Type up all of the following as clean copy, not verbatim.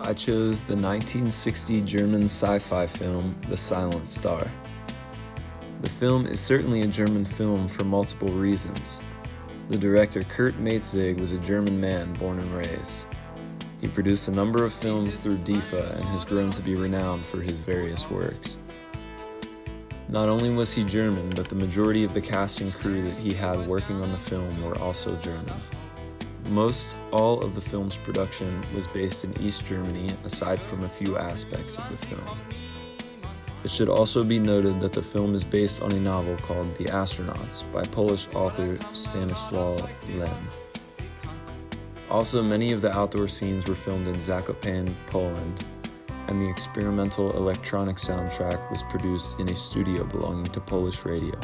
I chose the 1960 German sci-fi film, The Silent Star. The film is certainly a German film for multiple reasons. The director Kurt Maitzig was a German man born and raised. He produced a number of films through DIFA and has grown to be renowned for his various works. Not only was he German, but the majority of the cast and crew that he had working on the film were also German. Most all of the film's production was based in East Germany, aside from a few aspects of the film. It should also be noted that the film is based on a novel called The Astronauts by Polish author Stanisław Lem. Also, many of the outdoor scenes were filmed in Zakopane, Poland, and the experimental electronic soundtrack was produced in a studio belonging to Polish Radio.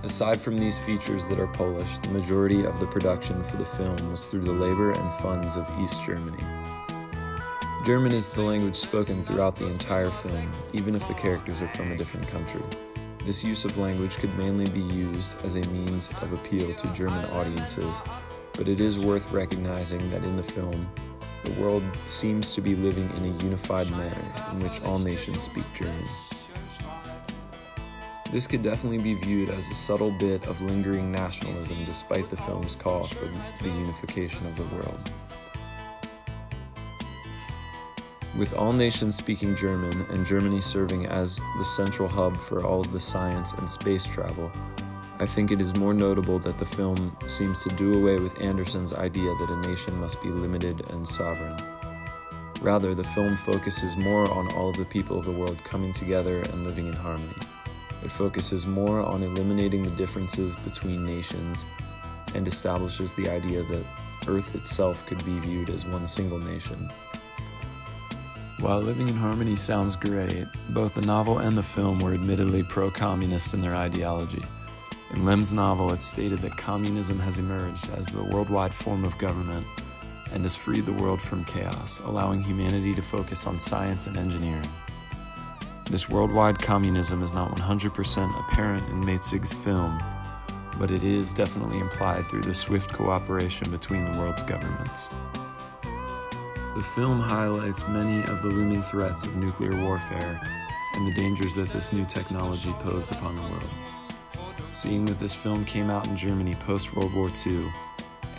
Aside from these features that are Polish, the majority of the production for the film was through the labor and funds of East Germany. German is the language spoken throughout the entire film, even if the characters are from a different country. This use of language could mainly be used as a means of appeal to German audiences, but it is worth recognizing that in the film, the world seems to be living in a unified manner in which all nations speak German. This could definitely be viewed as a subtle bit of lingering nationalism despite the film's call for the unification of the world. With all nations speaking German and Germany serving as the central hub for all of the science and space travel, I think it is more notable that the film seems to do away with Anderson's idea that a nation must be limited and sovereign. Rather, the film focuses more on all of the people of the world coming together and living in harmony. It focuses more on eliminating the differences between nations and establishes the idea that Earth itself could be viewed as one single nation. While living in harmony sounds great, both the novel and the film were admittedly pro-communist in their ideology. In Lem's novel, it's stated that communism has emerged as the worldwide form of government and has freed the world from chaos, allowing humanity to focus on science and engineering. This worldwide communism is not 100% apparent in Maitzig's film, but it is definitely implied through the swift cooperation between the world's governments. The film highlights many of the looming threats of nuclear warfare and the dangers that this new technology posed upon the world. Seeing that this film came out in Germany post-World War II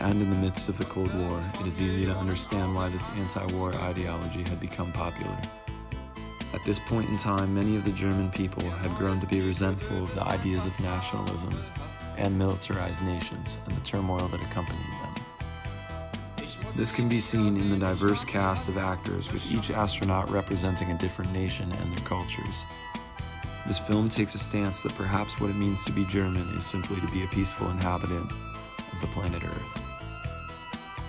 and in the midst of the Cold War, it is easy to understand why this anti-war ideology had become popular. At this point in time, many of the German people had grown to be resentful of the ideas of nationalism and militarized nations and the turmoil that accompanied them. This can be seen in the diverse cast of actors, with each astronaut representing a different nation and their cultures. This film takes a stance that perhaps what it means to be German is simply to be a peaceful inhabitant of the planet Earth.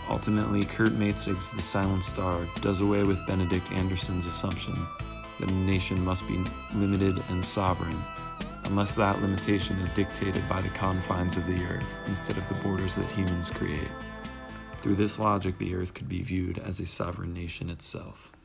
Ultimately, Kurt Maitzig's The Silent Star does away with Benedict Anderson's assumption that a nation must be limited and sovereign, unless that limitation is dictated by the confines of the Earth instead of the borders that humans create. Through this logic, the Earth could be viewed as a sovereign nation itself.